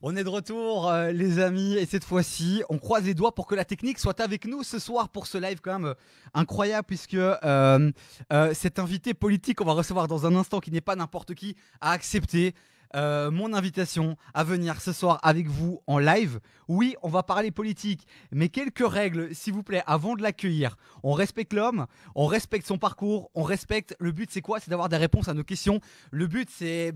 On est de retour, les amis, et cette fois-ci, on croise les doigts pour que la technique soit avec nous ce soir pour ce live quand même incroyable, puisque cet invité politique qu'on va recevoir dans un instant, qui n'est pas n'importe qui, a accepté mon invitation à venir ce soir avec vous en live. Oui, on va parler politique, mais quelques règles, s'il vous plaît, avant de l'accueillir. On respecte l'homme, on respecte son parcours, on respecte. Le but, c'est quoi? C'est d'avoir des réponses à nos questions. Le but, c'est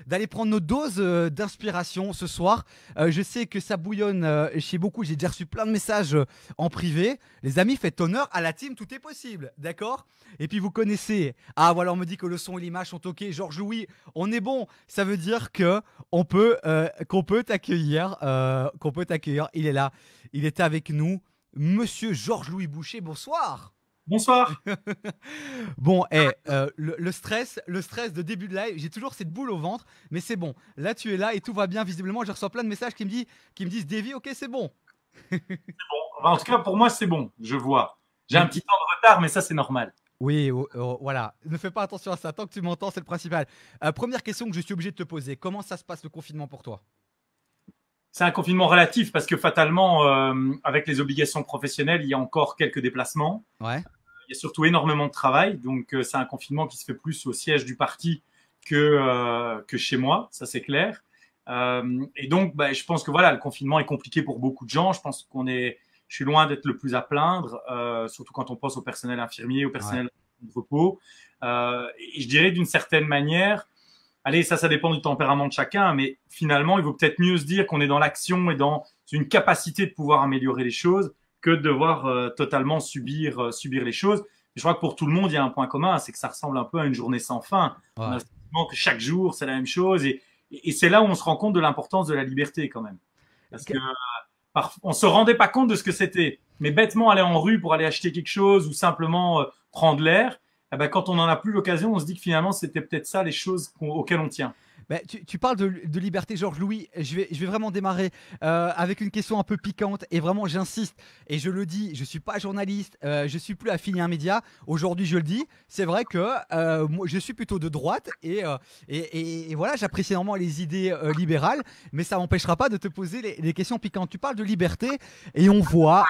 d'aller prendre notre dose d'inspiration ce soir. Je sais que ça bouillonne chez beaucoup. J'ai déjà reçu plein de messages en privé. Les amis, faites honneur à la team, tout est possible, d'accord? Et puis vous connaissez. Ah voilà, on me dit que le son et l'image sont ok. Georges Louis, on est bon. Ça veut dire que qu'on peut t'accueillir, Il est là, il était avec nous, Monsieur Georges Louis Boucher. Bonsoir. Bonsoir. Bon, le stress de début de live, j'ai toujours cette boule au ventre, mais c'est bon. Là, tu es là et tout va bien. Visiblement, je reçois plein de messages qui me disent Davy, ok, c'est bon. Bon, en tout cas, pour moi, c'est bon. Je vois. J'ai un petit temps de retard, mais ça, c'est normal. Oui, voilà. Ne fais pas attention à ça. Tant que tu m'entends, c'est le principal. Première question que je suis obligé de te poser. Comment ça se passe le confinement pour toi? C'est un confinement relatif parce que fatalement, avec les obligations professionnelles, il y a encore quelques déplacements. Ouais. Il y a surtout énormément de travail. Donc, c'est un confinement qui se fait plus au siège du parti que chez moi. Ça, c'est clair. Et donc, je pense que voilà, le confinement est compliqué pour beaucoup de gens. Je suis loin d'être le plus à plaindre, surtout quand on pense au personnel infirmier, au Ouais. personnel de repos. Et je dirais d'une certaine manière, allez, ça dépend du tempérament de chacun, mais finalement, il vaut peut-être mieux se dire qu'on est dans l'action et dans une capacité de pouvoir améliorer les choses que de devoir totalement subir les choses. Je crois que pour tout le monde, il y a un point commun, c'est que ça ressemble un peu à une journée sans fin. On a Ouais. le sentiment que chaque jour, c'est la même chose. Et c'est là où on se rend compte de l'importance de la liberté quand même. Parce que on se rendait pas compte de ce que c'était. Mais bêtement aller en rue pour aller acheter quelque chose ou simplement prendre l'air, eh ben, quand on n'en a plus l'occasion, on se dit que finalement, c'était peut-être ça les choses auxquelles on tient. Bah, tu parles de liberté, Georges Louis. Je vais vraiment démarrer avec une question un peu piquante. Et vraiment, j'insiste. Et je le dis, je ne suis pas journaliste. Je ne suis plus affilié à un média. Aujourd'hui, je le dis. C'est vrai que moi, je suis plutôt de droite. Et voilà, j'apprécie énormément les idées libérales. Mais ça n'empêchera pas de te poser les questions piquantes. Tu parles de liberté. Et on voit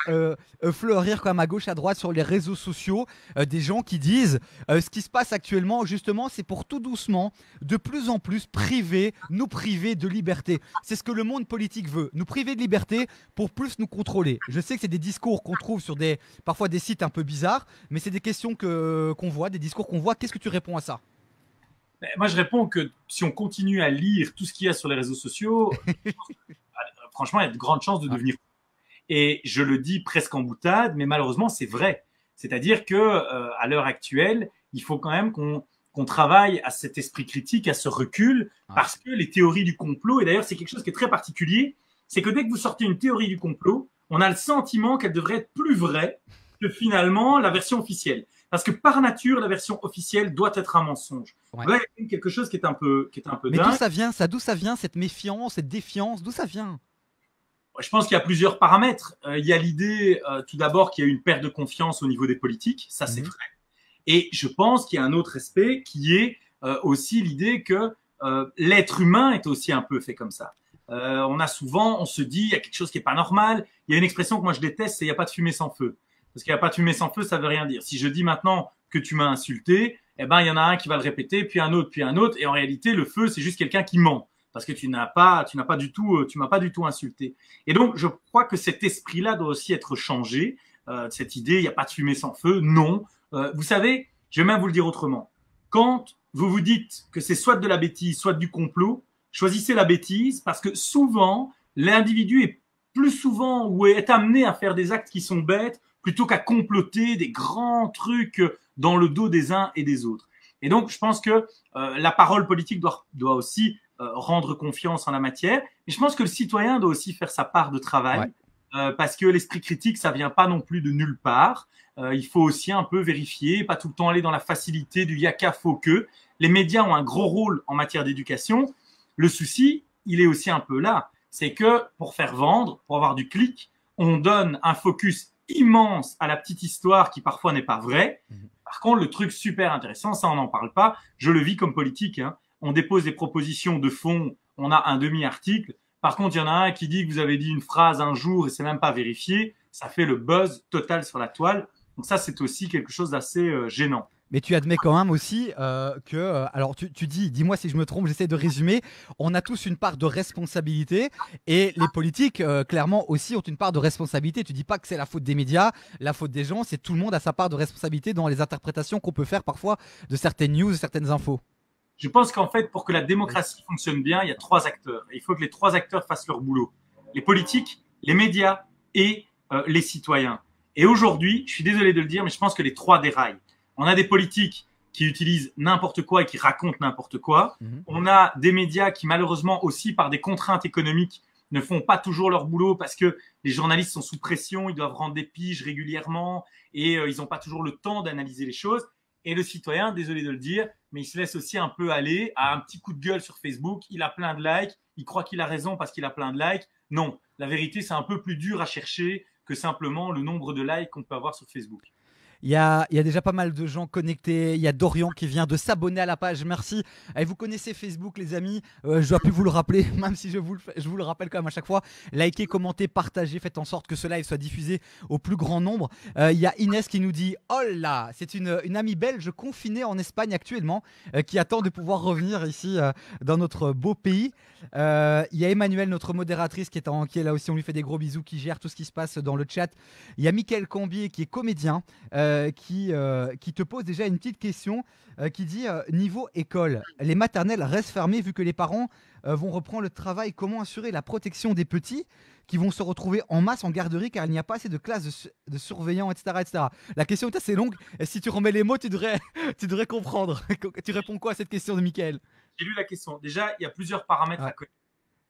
fleurir quand même à gauche, à droite sur les réseaux sociaux des gens qui disent ce qui se passe actuellement, justement, c'est pour tout doucement, de plus en plus, nous priver de liberté. C'est ce que le monde politique veut, nous priver de liberté pour plus nous contrôler. Je sais que c'est des discours qu'on trouve sur parfois des sites un peu bizarres, mais c'est des questions qu'on voit, des discours qu'on voit. Qu'est-ce que tu réponds à ça? Moi, je réponds que si on continue à lire tout ce qu'il y a sur les réseaux sociaux, franchement, il y a de grandes chances de Ouais. devenir. Et je le dis presque en boutade, mais malheureusement, c'est vrai. C'est-à-dire que à l'heure actuelle, il faut quand même qu'on travaille à cet esprit critique, à ce recul, Ouais. parce que les théories du complot, et d'ailleurs c'est quelque chose qui est très particulier, c'est que dès que vous sortez une théorie du complot, on a le sentiment qu'elle devrait être plus vraie que finalement la version officielle. Parce que par nature, la version officielle doit être un mensonge. Ouais. Là, il y a quelque chose qui est un peu Mais d'où dingue. ça vient ça? D'où ça vient cette méfiance, cette défiance? D'où ça vient? Je pense qu'il y a plusieurs paramètres. Il y a l'idée, tout d'abord, qu'il y a une perte de confiance au niveau des politiques. Ça, c'est Mhm. vrai. Et je pense qu'il y a un autre aspect qui est aussi l'idée que l'être humain est aussi un peu fait comme ça. On se dit, il y a quelque chose qui est pas normal. Il y a une expression que moi je déteste, c'est il n'y a pas de fumée sans feu. Parce qu'il n'y a pas de fumée sans feu, ça veut rien dire. Si je dis maintenant que tu m'as insulté, eh ben il y en a un qui va le répéter, puis un autre, puis un autre. Et en réalité, le feu, c'est juste quelqu'un qui ment. Parce que tu n'as pas, tu n'as pas du tout, tu m'as pas du tout insulté. Et donc, je crois que cet esprit-là doit aussi être changé. Cette idée, il n'y a pas de fumée sans feu. Non. Vous savez, je vais même vous le dire autrement. Quand vous vous dites que c'est soit de la bêtise, soit du complot, choisissez la bêtise parce que souvent, l'individu est plus souvent ou est amené à faire des actes qui sont bêtes plutôt qu'à comploter des grands trucs dans le dos des uns et des autres. Et donc, je pense que la parole politique doit aussi rendre confiance en la matière. Et je pense que le citoyen doit aussi faire sa part de Ouais. travail parce que l'esprit critique, ça vient pas non plus de nulle part. Il faut aussi un peu vérifier, pas tout le temps aller dans la facilité du yaka faux que. Les médias ont un gros rôle en matière d'éducation. Le souci, il est aussi un peu là. C'est que pour faire vendre, pour avoir du clic, on donne un focus immense à la petite histoire qui parfois n'est pas vraie. Mhm. Par contre, le truc super intéressant, ça on n'en parle pas, je le vis comme politique. Hein. On dépose des propositions de fond, on a un demi-article. Par contre, il y en a un qui dit que vous avez dit une phrase un jour et c'est même pas vérifié. Ça fait le buzz total sur la toile. Donc ça, c'est aussi quelque chose d'assez gênant. Mais tu admets quand même aussi que, alors tu dis, dis-moi si je me trompe, j'essaie de résumer, on a tous une part de responsabilité et les politiques, clairement aussi, ont une part de responsabilité. Tu dis pas que c'est la faute des médias, la faute des gens, c'est tout le monde a sa part de responsabilité dans les interprétations qu'on peut faire parfois de certaines news, de certaines infos. Je pense qu'en fait, pour que la démocratie fonctionne bien, il y a trois acteurs. Et il faut que les trois acteurs fassent leur boulot. Les politiques, les médias et les citoyens. Et aujourd'hui, je suis désolé de le dire, mais je pense que les trois déraillent. On a des politiques qui utilisent n'importe quoi et qui racontent n'importe quoi. On a des médias qui, malheureusement, aussi par des contraintes économiques, ne font pas toujours leur boulot parce que les journalistes sont sous pression, ils doivent rendre des piges régulièrement et ils n'ont pas toujours le temps d'analyser les choses. Et le citoyen, désolé de le dire, mais il se laisse aussi un peu aller à un petit coup de gueule sur Facebook. Il a plein de likes, il croit qu'il a raison parce qu'il a plein de likes. Non, la vérité, c'est un peu plus dur à chercher que simplement le nombre de likes qu'on peut avoir sur Facebook. Il y a déjà pas mal de gens connectés. Il y a Dorian qui vient de s'abonner à la page. Merci. Et vous connaissez Facebook, les amis. Je dois plus vous le rappeler, même si je vous le rappelle quand même à chaque fois. Likez, commentez, partagez. Faites en sorte que ce live soit diffusé au plus grand nombre. Il y a Inès qui nous dit oh là, c'est une amie belge confinée en Espagne actuellement qui attend de pouvoir revenir ici dans notre beau pays. Il y a Emmanuel, notre modératrice, qui est là aussi. On lui fait des gros bisous, qui gère tout ce qui se passe dans le chat. Il y a Mickaël Cambier qui est comédien. Qui te pose déjà une petite question qui dit niveau école, les maternelles restent fermées vu que les parents vont reprendre le travail. Comment assurer la protection des petits qui vont se retrouver en masse en garderie car il n'y a pas assez de classes de surveillants, etc., etc. La question est assez longue et si tu remets les mots, tu devrais comprendre. Tu réponds quoi à cette question de Mickaël? J'ai lu la question. Déjà, il y a plusieurs paramètres à connaître.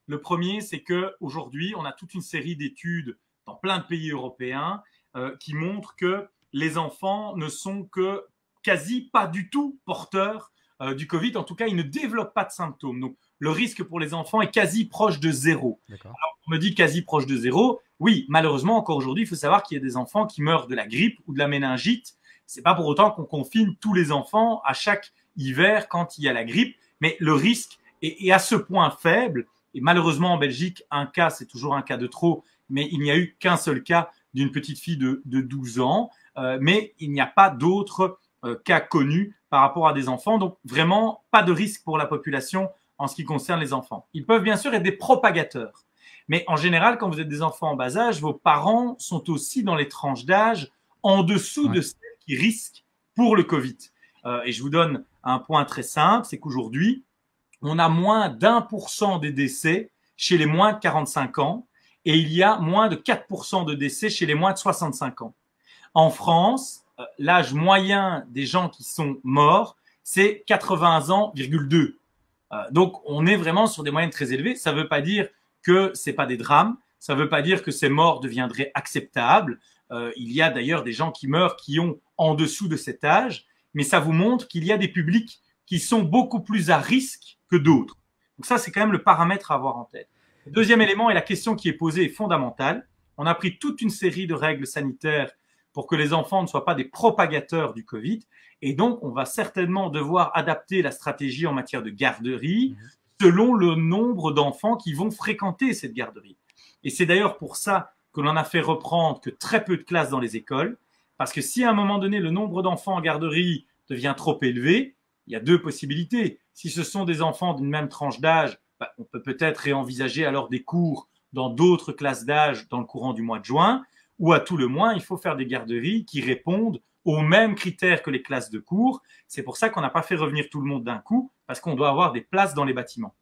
Le premier, c'est qu'aujourd'hui, on a toute une série d'études dans plein de pays européens qui montrent que les enfants ne sont que quasi pas du tout porteurs du Covid. En tout cas, ils ne développent pas de symptômes. Donc, le risque pour les enfants est quasi proche de zéro. Alors, on me dit quasi proche de zéro. Oui, malheureusement, encore aujourd'hui, il faut savoir qu'il y a des enfants qui meurent de la grippe ou de la méningite. C'est pas pour autant qu'on confine tous les enfants à chaque hiver quand il y a la grippe. Mais le risque est à ce point faible. Et malheureusement, en Belgique, un cas, c'est toujours un cas de trop. Mais il n'y a eu qu'un seul cas d'une petite fille de 12 ans. Mais il n'y a pas d'autres cas connus par rapport à des enfants. Donc, vraiment, pas de risque pour la population en ce qui concerne les enfants. Ils peuvent bien sûr être des propagateurs. Mais en général, quand vous êtes des enfants en bas âge, vos parents sont aussi dans les tranches d'âge en dessous de celles qui risquent pour le Covid. Et je vous donne un point très simple, c'est qu'aujourd'hui, on a moins d'1% des décès chez les moins de 45 ans et il y a moins de 4% de décès chez les moins de 65 ans. En France, l'âge moyen des gens qui sont morts, c'est 80 ans,2. Donc, on est vraiment sur des moyennes très élevées. Ça ne veut pas dire que ce n'est pas des drames. Ça ne veut pas dire que ces morts deviendraient acceptables. Il y a d'ailleurs des gens qui meurent qui ont en dessous de cet âge. Mais ça vous montre qu'il y a des publics qui sont beaucoup plus à risque que d'autres. Donc ça, c'est quand même le paramètre à avoir en tête. Le deuxième élément et la question qui est posée est fondamentale. On a pris toute une série de règles sanitaires pour que les enfants ne soient pas des propagateurs du Covid. Et donc, on va certainement devoir adapter la stratégie en matière de garderie selon le nombre d'enfants qui vont fréquenter cette garderie. Et c'est d'ailleurs pour ça que l'on a fait reprendre que très peu de classes dans les écoles. Parce que si à un moment donné, le nombre d'enfants en garderie devient trop élevé, il y a deux possibilités. Si ce sont des enfants d'une même tranche d'âge, on peut peut-être réenvisager alors des cours dans d'autres classes d'âge dans le courant du mois de juin. Ou à tout le moins, il faut faire des garderies qui répondent aux mêmes critères que les classes de cours. C'est pour ça qu'on n'a pas fait revenir tout le monde d'un coup, parce qu'on doit avoir des places dans les bâtiments.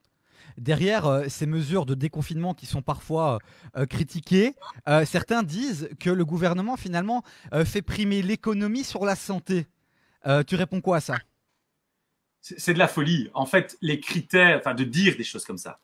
Derrière ces mesures de déconfinement qui sont parfois critiquées, certains disent que le gouvernement finalement fait primer l'économie sur la santé. Tu réponds quoi à ça? C'est de la folie. En fait, les critères, enfin de dire des choses comme ça,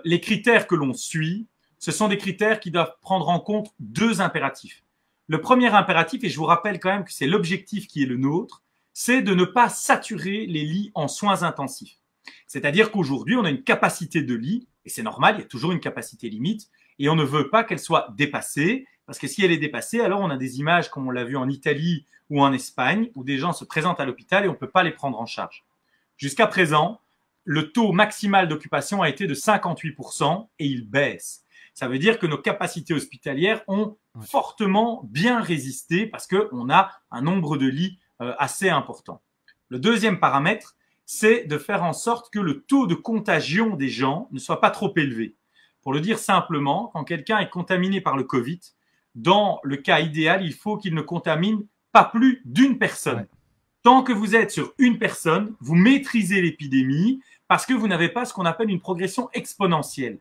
les critères que l'on suit, ce sont des critères qui doivent prendre en compte deux impératifs. Le premier impératif, et je vous rappelle quand même que c'est l'objectif qui est le nôtre, c'est de ne pas saturer les lits en soins intensifs. C'est-à-dire qu'aujourd'hui, on a une capacité de lit, et c'est normal, il y a toujours une capacité limite, et on ne veut pas qu'elle soit dépassée, parce que si elle est dépassée, alors on a des images comme on l'a vu en Italie ou en Espagne, où des gens se présentent à l'hôpital et on ne peut pas les prendre en charge. Jusqu'à présent, le taux maximal d'occupation a été de 58% et il baisse. Ça veut dire que nos capacités hospitalières ont fortement bien résisté parce qu'on a un nombre de lits assez important. Le deuxième paramètre, c'est de faire en sorte que le taux de contagion des gens ne soit pas trop élevé. Pour le dire simplement, quand quelqu'un est contaminé par le Covid, dans le cas idéal, il faut qu'il ne contamine pas plus d'une personne. Ouais. Tant que vous êtes sur une personne, vous maîtrisez l'épidémie parce que vous n'avez pas ce qu'on appelle une progression exponentielle.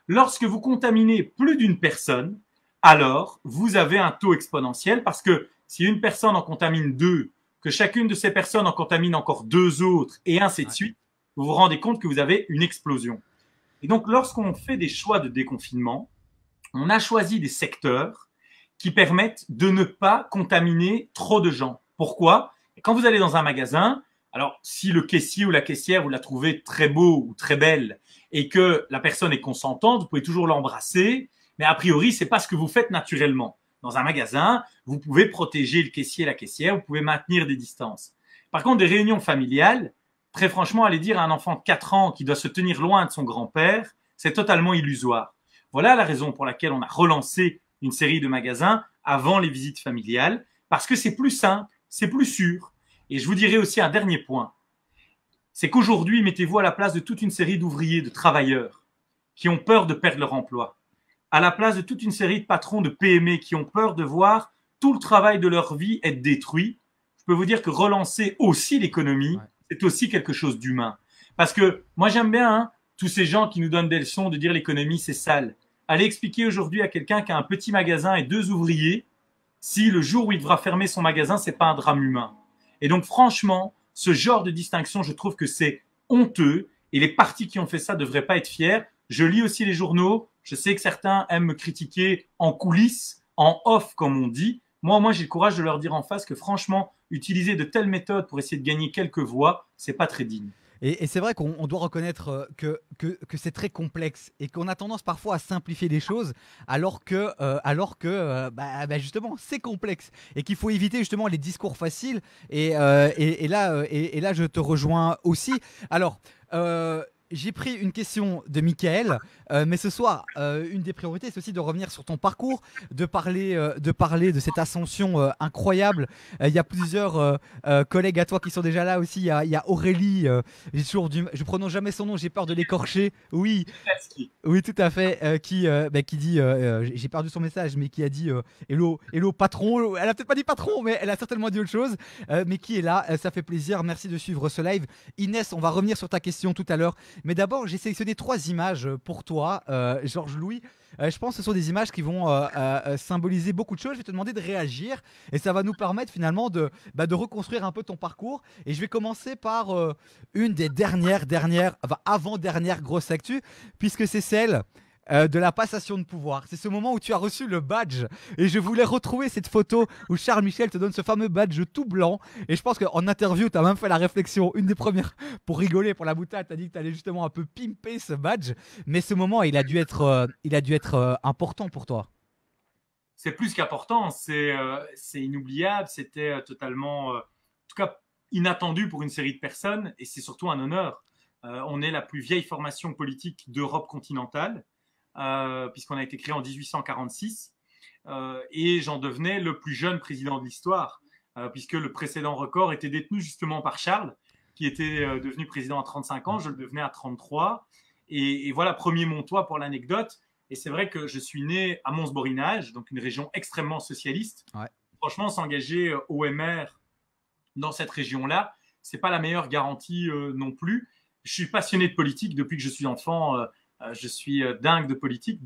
Lorsque vous contaminez plus d'une personne, alors vous avez un taux exponentiel parce que si une personne en contamine deux, que chacune de ces personnes en contamine encore deux autres et ainsi de suite, vous vous rendez compte que vous avez une explosion. Et donc, lorsqu'on fait des choix de déconfinement, on a choisi des secteurs qui permettent de ne pas contaminer trop de gens. Pourquoi ? Quand vous allez dans un magasin, alors si le caissier ou la caissière, vous la trouvez très beau ou très belle et que la personne est consentante, vous pouvez toujours l'embrasser, mais a priori, c'est pas ce que vous faites naturellement. Dans un magasin, vous pouvez protéger le caissier et la caissière, vous pouvez maintenir des distances. Par contre, des réunions familiales, très franchement, aller dire à un enfant de 4 ans qui doit se tenir loin de son grand-père, c'est totalement illusoire. Voilà la raison pour laquelle on a relancé une série de magasins avant les visites familiales, parce que c'est plus simple, c'est plus sûr. Et je vous dirais aussi un dernier point, c'est qu'aujourd'hui, mettez-vous à la place de toute une série d'ouvriers, de travailleurs qui ont peur de perdre leur emploi, à la place de toute une série de patrons de PME qui ont peur de voir tout le travail de leur vie être détruit. Je peux vous dire que relancer aussi l'économie, c'est aussi quelque chose d'humain. Parce que moi, j'aime bien tous ces gens qui nous donnent des leçons de dire l'économie, c'est sale. Allez expliquer aujourd'hui à quelqu'un qui a un petit magasin et 2 ouvriers si le jour où il devra fermer son magasin, c'est pas un drame humain. Et donc, franchement, ce genre de distinction, je trouve que c'est honteux et les partis qui ont fait ça ne devraient pas être fiers. Je lis aussi les journaux. Je sais que certains aiment me critiquer en coulisses, en off, comme on dit. Moi, j'ai le courage de leur dire en face que franchement, utiliser de telles méthodes pour essayer de gagner quelques voix, c'est pas très digne. Et c'est vrai qu'on doit reconnaître que c'est très complexe et qu'on a tendance parfois à simplifier les choses alors que justement c'est complexe et qu'il faut éviter justement les discours faciles et là je te rejoins aussi. Alors j'ai pris une question de Mickaël, mais ce soir, une des priorités, c'est aussi de revenir sur ton parcours, de parler de cette ascension incroyable. Il y a plusieurs collègues à toi qui sont déjà là aussi. Il y a Aurélie, je prononce jamais son nom, j'ai peur de l'écorcher. Oui, oui, tout à fait. Qui dit, j'ai perdu son message, mais qui a dit hello patron. Elle a peut-être pas dit patron, mais elle a certainement dit autre chose. Mais qui est là, ça fait plaisir. Merci de suivre ce live. Inès, on va revenir sur ta question tout à l'heure. Mais d'abord, j'ai sélectionné 3 images pour toi, Georges-Louis. Je pense que ce sont des images qui vont symboliser beaucoup de choses. Je vais te demander de réagir et ça va nous permettre finalement de reconstruire un peu ton parcours. Et je vais commencer par une des avant-dernières grosses actus, puisque c'est celle de la passation de pouvoir. C'est ce moment où tu as reçu le badge et je voulais retrouver cette photo où Charles Michel te donne ce fameux badge tout blanc et je pense qu'en interview tu as même fait la réflexion, une des premières, pour rigoler, pour la boutade, tu as dit que tu allais justement un peu pimper ce badge, mais ce moment il a dû être important pour toi. C'est plus qu'important, c'est inoubliable, c'était totalement, en tout cas inattendu pour une série de personnes et c'est surtout un honneur. On est la plus vieille formation politique d'Europe continentale. Puisqu'on a été créé en 1846 et j'en devenais le plus jeune président de l'histoire puisque le précédent record était détenu justement par Charles qui était devenu président à 35 ans, je le devenais à 33 et voilà, premier Montois pour l'anecdote. Et c'est vrai que je suis né à Mons-Borinage, donc une région extrêmement socialiste. Ouais. Franchement, s'engager au MR dans cette région-là, c'est pas la meilleure garantie non plus. Je suis passionné de politique depuis que je suis enfant. Je suis dingue de politique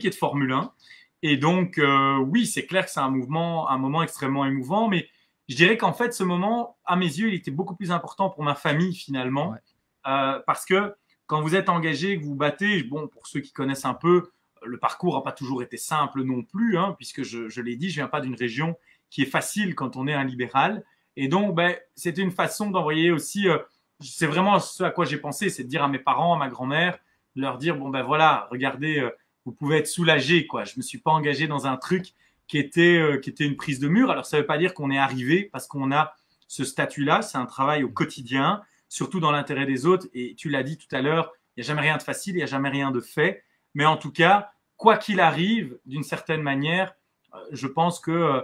et de Formule 1. Et donc, oui, c'est clair que c'est un moment extrêmement émouvant. Mais je dirais qu'en fait, ce moment, à mes yeux, il était beaucoup plus important pour ma famille, finalement. Ouais. Parce que quand vous êtes engagé, que vous battez, bon, pour ceux qui connaissent un peu, le parcours n'a pas toujours été simple non plus, puisque je l'ai dit, je viens pas d'une région qui est facile quand on est un libéral. Et donc, c'était une façon d'envoyer aussi, c'est vraiment ce à quoi j'ai pensé, c'est de dire à mes parents, à ma grand-mère, de leur dire, bon voilà, regardez, vous pouvez être soulagés, quoi. Je me suis pas engagé dans un truc qui était une prise de mur. Alors, ça veut pas dire qu'on est arrivé parce qu'on a ce statut-là, c'est un travail au quotidien. surtout dans l'intérêt des autres. Et tu l'as dit tout à l'heure, il n'y a jamais rien de facile, il n'y a jamais rien de fait. Mais en tout cas, quoi qu'il arrive, d'une certaine manière, je pense que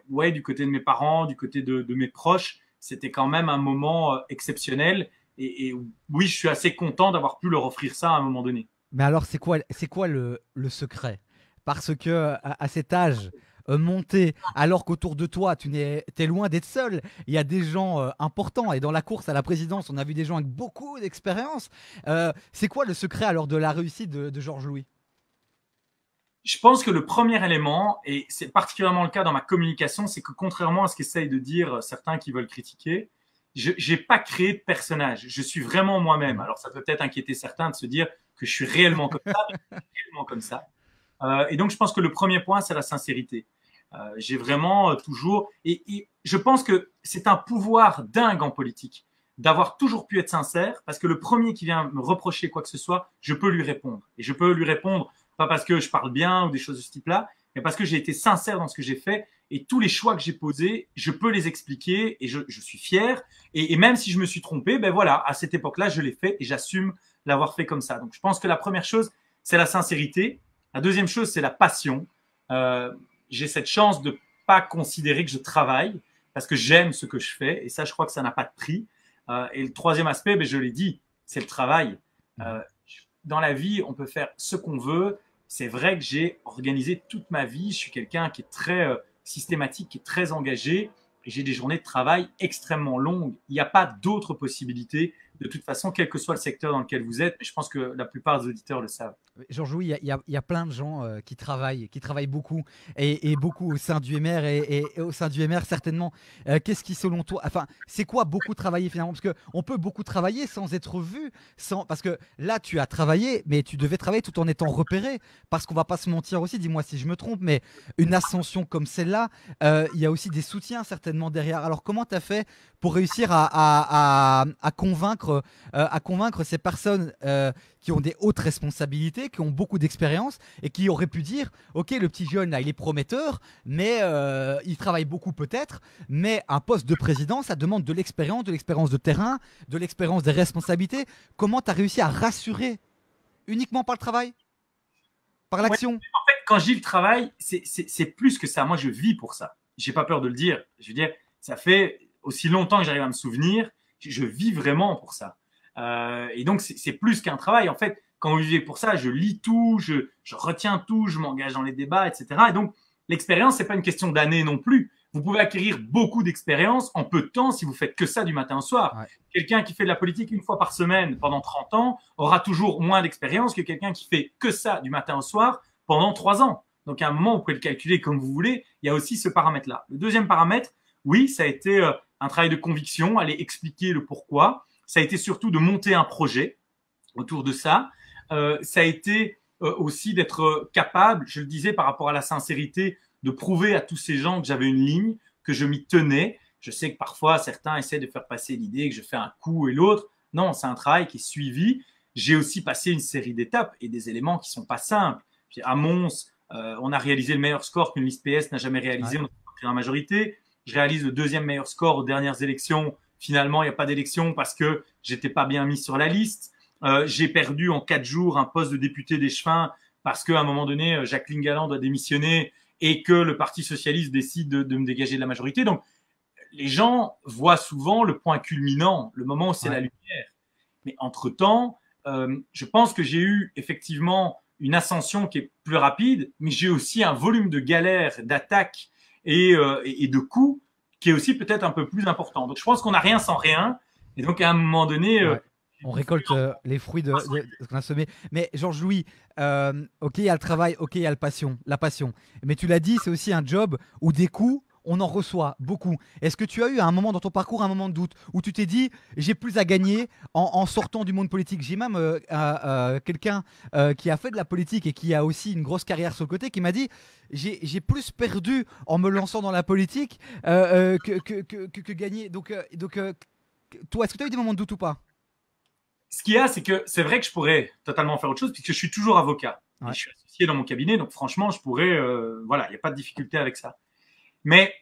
ouais, du côté de mes parents, du côté de mes proches, c'était quand même un moment exceptionnel. Et oui, je suis assez content d'avoir pu leur offrir ça à un moment donné. Mais alors, c'est quoi le secret? Parce que à cet âge, monter, alors qu'autour de toi, t'es loin d'être seul. Il y a des gens importants. Et dans la course à la présidence, on a vu des gens avec beaucoup d'expérience. C'est quoi le secret alors de la réussite de Georges Louis? Je pense que le premier élément, et c'est particulièrement le cas dans ma communication, c'est que contrairement à ce qu'essayent de dire certains qui veulent critiquer, je n'ai pas créé de personnage. Je suis vraiment moi-même. Alors, ça peut peut-être inquiéter certains de se dire que je suis réellement comme ça, mais je suis réellement comme ça. Et donc, je pense que le premier point, c'est la sincérité. J'ai vraiment toujours… Et je pense que c'est un pouvoir dingue en politique d'avoir toujours pu être sincère, parce que le premier qui vient me reprocher quoi que ce soit, je peux lui répondre. Et je peux lui répondre pas parce que je parle bien ou des choses de ce type-là, mais parce que j'ai été sincère dans ce que j'ai fait. Et tous les choix que j'ai posés, je peux les expliquer et je suis fier. Et même si je me suis trompé, ben voilà, à cette époque-là, je l'ai fait et j'assume l'avoir fait comme ça. Donc, je pense que la première chose, c'est la sincérité. La deuxième chose, c'est la passion. J'ai cette chance de pas considérer que je travaille parce que j'aime ce que je fais. Et ça, je crois que ça n'a pas de prix. Et le troisième aspect, ben, je l'ai dit, c'est le travail. Dans la vie, on peut faire ce qu'on veut. C'est vrai que j'ai organisé toute ma vie. Je suis quelqu'un qui est très systématique, qui est très engagé. Et j'ai des journées de travail extrêmement longues. Il n'y a pas d'autre possibilité, de toute façon, quel que soit le secteur dans lequel vous êtes. Mais je pense que la plupart des auditeurs le savent. Georges Louis, il y a plein de gens qui travaillent beaucoup, et beaucoup au sein du MR et au sein du MR certainement. Qu'est-ce qui, selon toi, enfin, c'est quoi beaucoup travailler finalement? Parce que on peut beaucoup travailler sans être vu, parce que là, tu as travaillé, mais tu devais travailler tout en étant repéré. Parce qu'on va pas se mentir aussi, dis-moi si je me trompe, mais une ascension comme celle-là, il y a aussi des soutiens certainement derrière. Alors, comment tu as fait pour réussir à convaincre ces personnes qui ont des hautes responsabilités, qui ont beaucoup d'expérience et qui auraient pu dire ok, le petit jeune là il est prometteur, mais il travaille beaucoup peut-être, mais un poste de président ça demande de l'expérience de terrain, de l'expérience des responsabilités. Comment tu as réussi à rassurer uniquement par le travail, par Ouais. l'action? En fait, quand je dis le travail, c'est plus que ça. Moi, je vis pour ça. J'ai pas peur de le dire. Je veux dire, ça fait aussi longtemps que j'arrive à me souvenir. Je vis vraiment pour ça. Et donc, c'est plus qu'un travail. En fait, quand vous vivez pour ça, je lis tout, je retiens tout, je m'engage dans les débats, etc. Et donc, l'expérience, c'est pas une question d'années non plus. Vous pouvez acquérir beaucoup d'expérience en peu de temps si vous faites que ça du matin au soir. Ouais. Quelqu'un qui fait de la politique une fois par semaine pendant 30 ans aura toujours moins d'expérience que quelqu'un qui fait que ça du matin au soir pendant 3 ans. Donc, à un moment, vous pouvez le calculer comme vous voulez. Il y a aussi ce paramètre-là. Le deuxième paramètre, oui, ça a été un travail de conviction, aller expliquer le pourquoi. Ça a été surtout de monter un projet autour de ça. Ça a été aussi d'être capable, je le disais par rapport à la sincérité, de prouver à tous ces gens que j'avais une ligne, que je m'y tenais. Je sais que parfois, certains essaient de faire passer l'idée que je fais un coup et l'autre. Non, c'est un travail qui est suivi. J'ai aussi passé une série d'étapes et des éléments qui sont pas simples. À Mons, on a réalisé le meilleur score qu'une liste PS n'a jamais réalisé. Ouais. On a pris la majorité. Je réalise le deuxième meilleur score aux dernières élections. Finalement, il n'y a pas d'élection parce que j'étais pas bien mis sur la liste. J'ai perdu en 4 jours un poste de député d'Échevin parce qu'à un moment donné, Jacqueline Galland doit démissionner et que le Parti socialiste décide de me dégager de la majorité. Donc, les gens voient souvent le point culminant, le moment où c'est la lumière. Mais entre-temps, je pense que j'ai eu effectivement une ascension qui est plus rapide, mais j'ai aussi un volume de galères, d'attaques et de coups qui est aussi peut-être un peu plus important. Donc, je pense qu'on n'a rien sans rien. Et donc, à un moment donné… on récolte les fruits de ce qu'on a semé. Mais Georges Louis, ok, il y a le travail, ok, il y a la passion. Mais tu l'as dit, c'est aussi un job où des coups, on en reçoit beaucoup. Est-ce que tu as eu à un moment dans ton parcours un moment de doute où tu t'es dit j'ai plus à gagner en sortant du monde politique? J'ai même quelqu'un qui a fait de la politique et qui a aussi une grosse carrière sur le côté qui m'a dit j'ai plus perdu en me lançant dans la politique que gagner. Donc toi, est-ce que tu as eu des moments de doute ou pas? Ce qu'il y a, c'est que c'est vrai que je pourrais totalement faire autre chose puisque je suis toujours avocat. Ouais. Et je suis associé dans mon cabinet, donc franchement, je pourrais… voilà, il n'y a pas de difficulté avec ça. Mais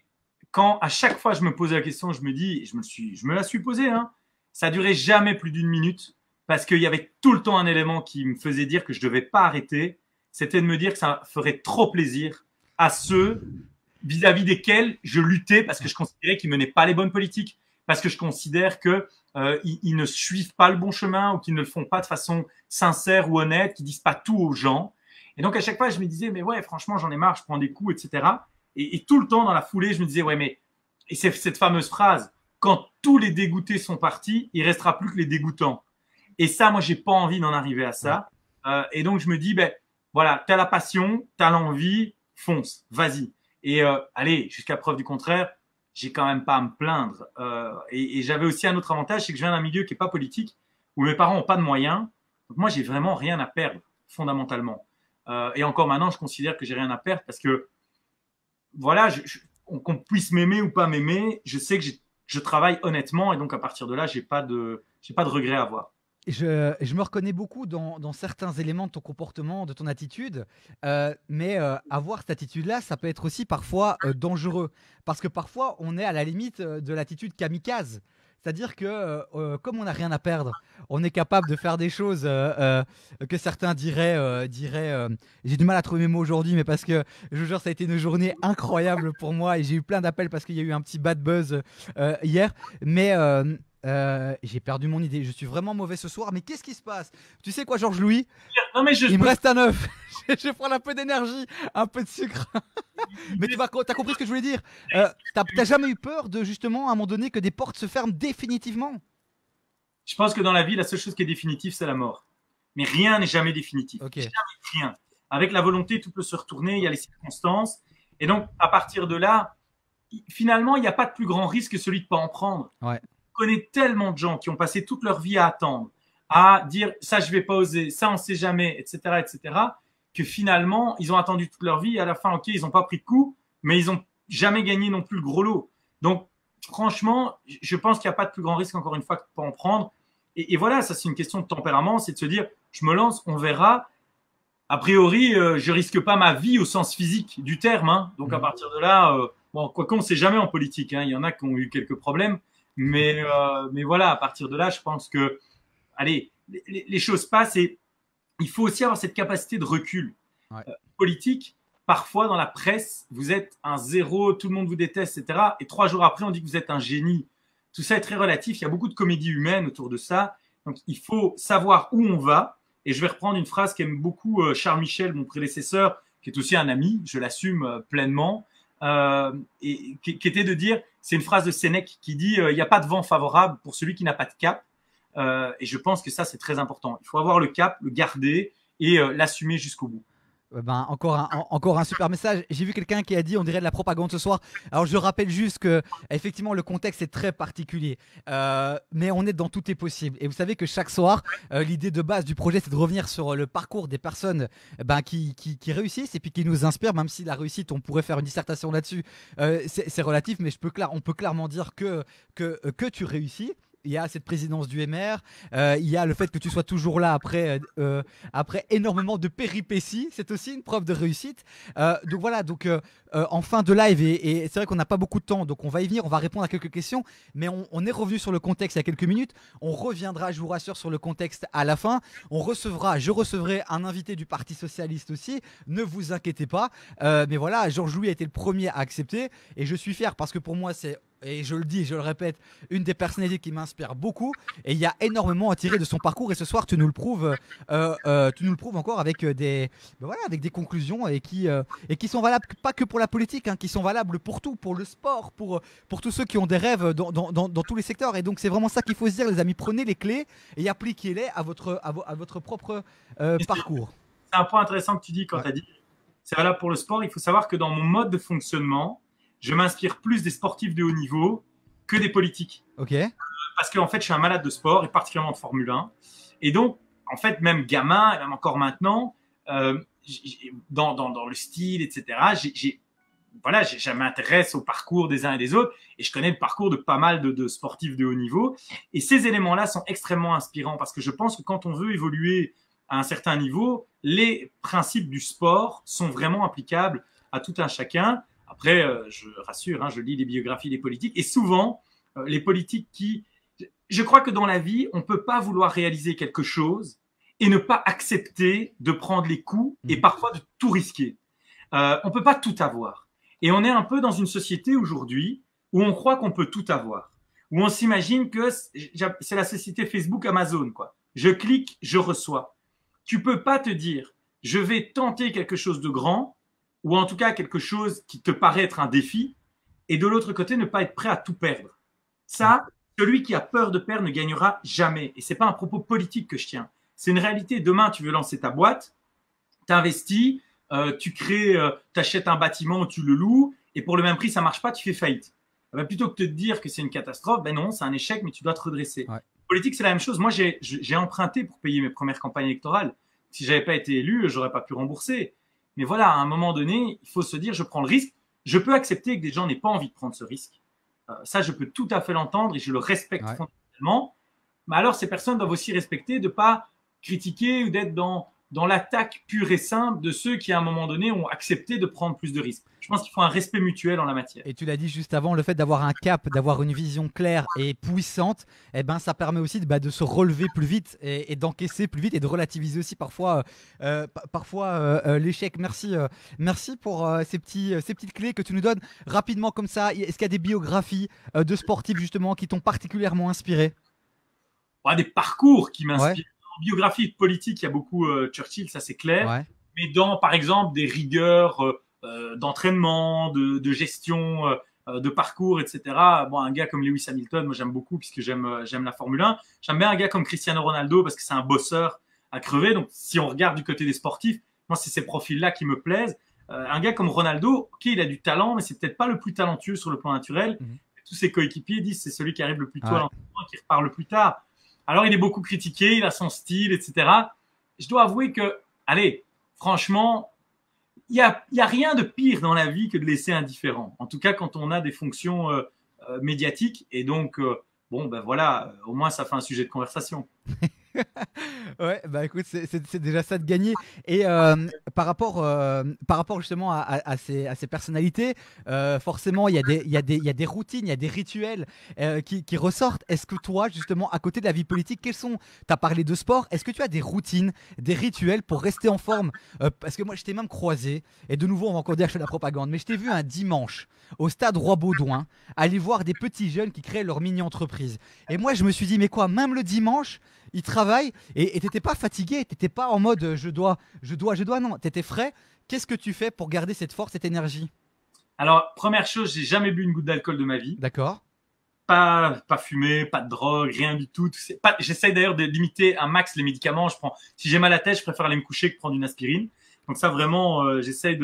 quand à chaque fois je me pose la question, je me dis, je me la suis posée, hein, Ça durait jamais plus d'une minute parce qu'il y avait tout le temps un élément qui me faisait dire que je devais pas arrêter. C'était de me dire que ça ferait trop plaisir à ceux vis-à-vis desquels je luttais parce que je considérais qu'ils menaient pas les bonnes politiques, parce que je considère que ils ne suivent pas le bon chemin ou qu'ils ne le font pas de façon sincère ou honnête, qu'ils disent pas tout aux gens. Et donc à chaque fois, je me disais, mais ouais, franchement, j'en ai marre, je prends des coups, etc. Et tout le temps dans la foulée, je me disais, ouais, mais et c'est cette fameuse phrase, quand tous les dégoûtés sont partis, il restera plus que les dégoûtants. Et ça, moi, j'ai pas envie d'en arriver à ça. Et donc je me dis, ben voilà, t'as la passion, t'as l'envie, fonce, vas-y. Et allez, jusqu'à preuve du contraire, j'ai quand même pas à me plaindre. Et j'avais aussi un autre avantage, c'est que je viens d'un milieu qui est pas politique, où mes parents ont pas de moyens. Donc moi, j'ai vraiment rien à perdre, fondamentalement. Et encore maintenant, je considère que j'ai rien à perdre parce que, voilà, qu'on puisse m'aimer ou pas m'aimer, je sais que je travaille honnêtement et donc à partir de là, j'ai pas de regrets à avoir. Je me reconnais beaucoup dans certains éléments de ton comportement, de ton attitude, mais avoir cette attitude-là, ça peut être aussi parfois dangereux, parce que parfois on est à la limite de l'attitude kamikaze. C'est-à-dire que comme on n'a rien à perdre, on est capable de faire des choses que certains diraient j'ai du mal à trouver mes mots aujourd'hui, mais parce que je vous jure, ça a été une journée incroyable pour moi et j'ai eu plein d'appels parce qu'il y a eu un petit bad buzz hier. Mais j'ai perdu mon idée. Je suis vraiment mauvais ce soir. Mais qu'est-ce qui se passe? Tu sais quoi, Georges Louis? Non mais Il me reste un œuf. Je vais prendre un peu d'énergie, un peu de sucre. Mais t'as compris ce que je voulais dire. T'as jamais eu peur de justement à un moment donné que des portes se ferment définitivement? Je pense que dans la vie, la seule chose qui est définitive, c'est la mort. Mais rien n'est jamais définitif. Ok. Jamais rien. Avec la volonté, tout peut se retourner, il y a les circonstances. Et donc, à partir de là, finalement, il n'y a pas de plus grand risque que celui de ne pas en prendre. Ouais. Je connais tellement de gens qui ont passé toute leur vie à attendre, à dire ça, je ne vais pas oser, ça, on ne sait jamais, etc., que finalement, ils ont attendu toute leur vie et à la fin, ok, ils n'ont pas pris de coup, mais ils n'ont jamais gagné non plus le gros lot. Donc, franchement, je pense qu'il n'y a pas de plus grand risque, encore une fois, que de ne pas en prendre. Et voilà, ça, c'est une question de tempérament, c'est de se dire, je me lance, on verra. A priori, je risque pas ma vie au sens physique du terme. Hein. Donc, à partir de là, bon, quoi qu'on ne sait jamais en politique. Hein. Il y en a qui ont eu quelques problèmes. Mais voilà, à partir de là, je pense que, allez, les choses passent et il faut aussi avoir cette capacité de recul politique. Parfois, dans la presse, vous êtes un zéro, tout le monde vous déteste, etc. Et 3 jours après, on dit que vous êtes un génie. Tout ça est très relatif. Il y a beaucoup de comédie humaine autour de ça. Donc, il faut savoir où on va. Et je vais reprendre une phrase qu'aime beaucoup Charles Michel, mon prédécesseur, qui est aussi un ami, je l'assume pleinement, et qui était de dire, c'est une phrase de Sénèque qui dit il n'y a pas de vent favorable pour celui qui n'a pas de cap. Et je pense que ça, c'est très important. Il faut avoir le cap, le garder et l'assumer jusqu'au bout. Ben, encore un super message. J'ai vu quelqu'un qui a dit on dirait de la propagande ce soir. Alors je rappelle juste que effectivement le contexte est très particulier, mais on est dans tout est possible. Et vous savez que chaque soir, l'idée de base du projet c'est de revenir sur le parcours des personnes qui réussissent et puis qui nous inspirent. Même si la réussite, on pourrait faire une dissertation là-dessus, c'est relatif, mais on peut clairement dire que tu réussis. Il y a cette présidence du MR, il y a le fait que tu sois toujours là après énormément de péripéties, c'est aussi une preuve de réussite. Donc voilà, en fin de live, et c'est vrai qu'on n'a pas beaucoup de temps, donc on va y venir, on va répondre à quelques questions, mais on est revenu sur le contexte il y a quelques minutes, on reviendra, je vous rassure, sur le contexte à la fin, je recevrai un invité du Parti Socialiste aussi, ne vous inquiétez pas, mais voilà, Georges Louis a été le premier à accepter, et je suis fier parce que pour moi c'est... Et je le dis, je le répète, une des personnalités qui m'inspire beaucoup. Et il y a énormément à tirer de son parcours. Et ce soir, tu nous le prouves encore avec avec des conclusions et qui sont valables pas que pour la politique, hein, qui sont valables pour tout, pour le sport, pour tous ceux qui ont des rêves dans tous les secteurs. Et donc, c'est vraiment ça qu'il faut se dire, les amis. Prenez les clés et appliquez-les à votre propre parcours. C'est un point intéressant que tu dis quand tu as dit c'est valable pour le sport. Il faut savoir que dans mon mode de fonctionnement, je m'inspire plus des sportifs de haut niveau que des politiques. Ok. Parce qu'en fait, je suis un malade de sport et particulièrement de Formule 1. Et donc, en fait, même gamin, et même encore maintenant, dans le style, etc., je m'intéresse au parcours des uns et des autres et je connais le parcours de pas mal de sportifs de haut niveau. Et ces éléments-là sont extrêmement inspirants parce que je pense que quand on veut évoluer à un certain niveau, les principes du sport sont vraiment applicables à tout un chacun. Après, je rassure, hein, je lis les biographies des politiques et souvent, les politiques je crois que dans la vie, on ne peut pas vouloir réaliser quelque chose et ne pas accepter de prendre les coups et parfois de tout risquer. On ne peut pas tout avoir. Et on est un peu dans une société aujourd'hui où on croit qu'on peut tout avoir, où on s'imagine que c'est la société Facebook, Amazon, quoi. Je clique, je reçois. Tu peux pas te dire, je vais tenter quelque chose de grand, ou en tout cas quelque chose qui te paraît être un défi, et de l'autre côté, ne pas être prêt à tout perdre. Ça, celui qui a peur de perdre ne gagnera jamais. Et c'est pas un propos politique que je tiens. C'est une réalité. Demain, tu veux lancer ta boîte, t'investis, tu crées, t'achètes un bâtiment, tu le loues, et pour le même prix, ça marche pas, tu fais faillite. Ben, plutôt que de te dire que c'est une catastrophe, ben non, c'est un échec, mais tu dois te redresser. Ouais. Politique, c'est la même chose. Moi, j'ai emprunté pour payer mes premières campagnes électorales. Si j'avais pas été élu, j'aurais pas pu rembourser. Mais voilà, à un moment donné, il faut se dire, je prends le risque. Je peux accepter que des gens n'aient pas envie de prendre ce risque. Ça, je peux tout à fait l'entendre et je le respecte fondamentalement. Mais alors, ces personnes doivent aussi respecter de ne pas critiquer ou d'être dans l'attaque pure et simple de ceux qui, à un moment donné, ont accepté de prendre plus de risques. Je pense qu'il faut un respect mutuel en la matière. Et tu l'as dit juste avant, le fait d'avoir un cap, d'avoir une vision claire et puissante, eh ben, ça permet aussi de se relever plus vite et d'encaisser plus vite et de relativiser aussi parfois, l'échec. Merci, merci pour ces petites clés que tu nous donnes rapidement comme ça. Est-ce qu'il y a des biographies de sportifs justement qui t'ont particulièrement inspiré? Des parcours qui m'inspirent. En biographie politique, il y a beaucoup Churchill, ça c'est clair. Ouais. Mais dans, par exemple, des rigueurs d'entraînement, de gestion, de parcours, etc. Bon, un gars comme Lewis Hamilton, moi j'aime beaucoup puisque j'aime la Formule 1. J'aime bien un gars comme Cristiano Ronaldo parce que c'est un bosseur à crever. Donc, si on regarde du côté des sportifs, moi c'est ces profils-là qui me plaisent. Un gars comme Ronaldo, ok, il a du talent, mais c'est peut-être pas le plus talentueux sur le plan naturel. Tous ses coéquipiers disent c'est celui qui arrive le plus tôt à l'entraînement et qui repart le plus tard. Alors, il est beaucoup critiqué, il a son style, etc. Je dois avouer que, allez, franchement, il y a rien de pire dans la vie que de laisser indifférent. En tout cas, quand on a des fonctions médiatiques. Et donc, bon, ben voilà, au moins, ça fait un sujet de conversation. Ouais, bah écoute, c'est déjà ça de gagner. Et par rapport justement à ces personnalités, forcément, il y a des routines, il y a des rituels qui ressortent. Est-ce que toi, justement, à côté de la vie politique, quels sont, tu as parlé de sport, est-ce que tu as des routines, des rituels pour rester en forme? Parce que moi, je t'ai même croisé, et de nouveau, on va encore dire que je fais de la propagande, mais je t'ai vu un dimanche au stade Roi-Baudouin aller voir des petits jeunes qui créent leur mini-entreprise. Et moi, je me suis dit, mais quoi, même le dimanche, ils travaillent et t'étais pas fatigué, t'étais pas en mode je dois, non, t'étais frais. Qu'est-ce que tu fais pour garder cette force, cette énergie? Alors, première chose, j'ai jamais bu une goutte d'alcool de ma vie. D'accord. Pas fumé, pas de drogue, rien du tout. J'essaie d'ailleurs de limiter un max les médicaments. Si j'ai mal à la tête, je préfère aller me coucher que prendre une aspirine. Donc ça, vraiment, j'essaie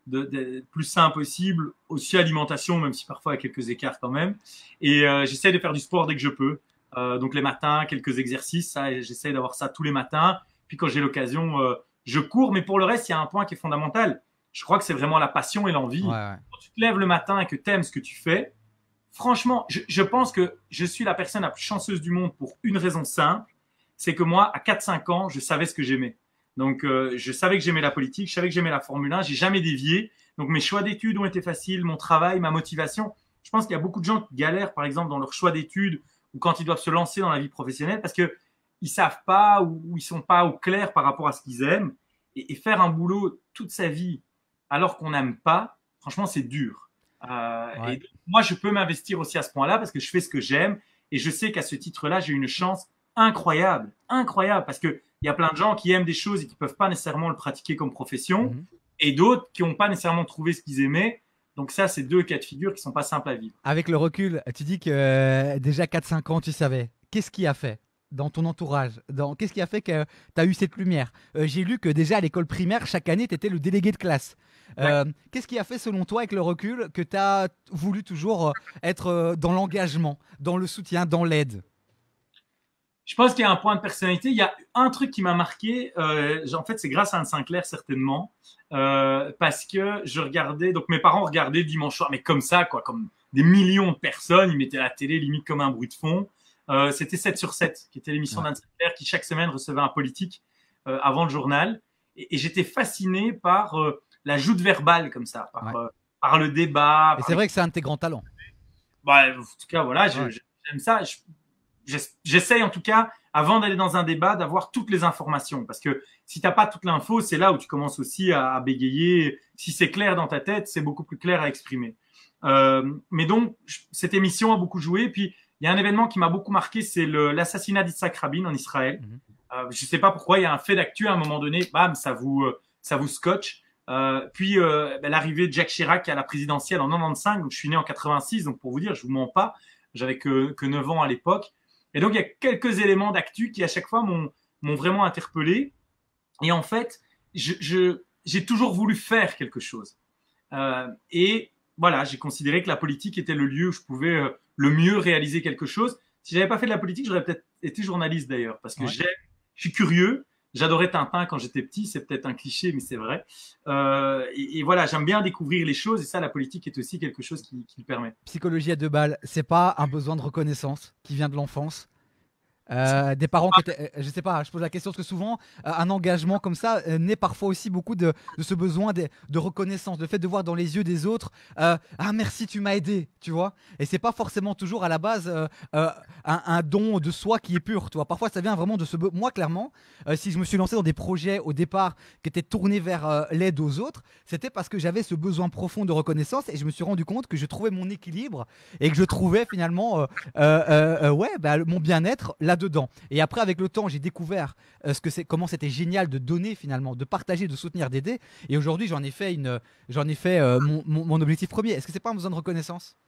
d'être plus sain possible. Aussi alimentation, même si parfois il y a quelques écarts quand même. Et j'essaie de faire du sport dès que je peux. Donc les matins, quelques exercices, ça, j'essaie d'avoir ça tous les matins. Puis quand j'ai l'occasion, je cours. Mais pour le reste, il y a un point qui est fondamental. Je crois que c'est vraiment la passion et l'envie. Ouais. Quand tu te lèves le matin et que tu aimes ce que tu fais, franchement, je pense que je suis la personne la plus chanceuse du monde pour une raison simple. C'est que moi, à 4-5 ans, je savais ce que j'aimais. Donc, je savais que j'aimais la politique, je savais que j'aimais la Formule 1, j'ai jamais dévié. Donc, mes choix d'études ont été faciles, mon travail, ma motivation. Je pense qu'il y a beaucoup de gens qui galèrent, par exemple, dans leur choix d'études ou quand ils doivent se lancer dans la vie professionnelle parce que ils savent pas ou ils sont pas au clair par rapport à ce qu'ils aiment. Et faire un boulot toute sa vie alors qu'on n'aime pas, franchement, c'est dur. Ouais. Et moi, je peux m'investir aussi à ce point-là parce que je fais ce que j'aime et je sais qu'à ce titre-là, j'ai une chance incroyable, incroyable, parce que il y a plein de gens qui aiment des choses et qui peuvent pas nécessairement le pratiquer comme profession, et d'autres qui n'ont pas nécessairement trouvé ce qu'ils aimaient. Donc ça, c'est deux cas de figure qui sont pas simples à vivre. Avec le recul, tu dis que déjà 4-5 ans, tu savais. Qu'est-ce qui a fait dans ton entourage? Qu'est-ce qui a fait que tu as eu cette lumière? J'ai lu que déjà à l'école primaire, chaque année, tu étais le délégué de classe. Qu'est-ce qui a fait, selon toi, avec le recul, que tu as voulu toujours être dans l'engagement, dans le soutien, dans l'aide? Je pense qu'il y a un point de personnalité. Il y a un truc qui m'a marqué. En fait, c'est grâce à Anne Sinclair, certainement. Parce que je regardais, donc mes parents regardaient le dimanche soir, mais comme ça, quoi, comme des millions de personnes. Ils mettaient la télé limite comme un bruit de fond. C'était 7 sur 7, qui était l'émission d'Anne Sinclair, qui chaque semaine recevait un politique avant le journal. Et j'étais fasciné par la joute verbale, comme ça, par le débat. Et c'est vrai que c'est un de tes grands talents. En tout cas, voilà, j'aime ça. j'essaye en tout cas, avant d'aller dans un débat, d'avoir toutes les informations. Parce que si tu n'as pas toute l'info, c'est là où tu commences aussi à bégayer. Si c'est clair dans ta tête, c'est beaucoup plus clair à exprimer. Mais donc, cette émission a beaucoup joué. Puis, il y a un événement qui m'a beaucoup marqué, c'est l'assassinat d'Yitzhak Rabin en Israël. Je ne sais pas pourquoi, il y a un fait d'actu à un moment donné, bam, ça vous scotche. Puis l'arrivée de Jacques Chirac à la présidentielle en 95, donc je suis né en 86, donc pour vous dire, je vous mens pas, j'avais que 9 ans à l'époque. Et donc il y a quelques éléments d'actu qui à chaque fois m'ont vraiment interpellé. Et en fait, j'ai toujours voulu faire quelque chose. Et voilà, j'ai considéré que la politique était le lieu où je pouvais le mieux réaliser quelque chose. Si j'avais pas fait de la politique, j'aurais peut-être été journaliste d'ailleurs, parce que je suis curieux. J'adorais Tintin quand j'étais petit, c'est peut-être un cliché, mais c'est vrai. Et voilà, j'aime bien découvrir les choses, et ça, la politique est aussi quelque chose qui le permet. Psychologie à 2 balles, c'est pas un besoin de reconnaissance qui vient de l'enfance. Des parents je sais pas, je pose la question parce que souvent un engagement comme ça naît parfois aussi beaucoup de ce besoin de reconnaissance, le fait de voir dans les yeux des autres ah merci tu m'as aidé, tu vois, et c'est pas forcément toujours à la base un don de soi qui est pur, tu vois. Parfois ça vient vraiment de moi clairement si je me suis lancé dans des projets au départ qui étaient tournés vers l'aide aux autres, c'était parce que j'avais ce besoin profond de reconnaissance et je me suis rendu compte que je trouvais mon équilibre et que je trouvais finalement mon bien-être là dedans. Et après, avec le temps, j'ai découvert comment c'était génial de donner finalement, de partager, de soutenir, d'aider. Et aujourd'hui, j'en ai fait mon objectif premier. Est-ce que c'est pas un besoin de reconnaissance?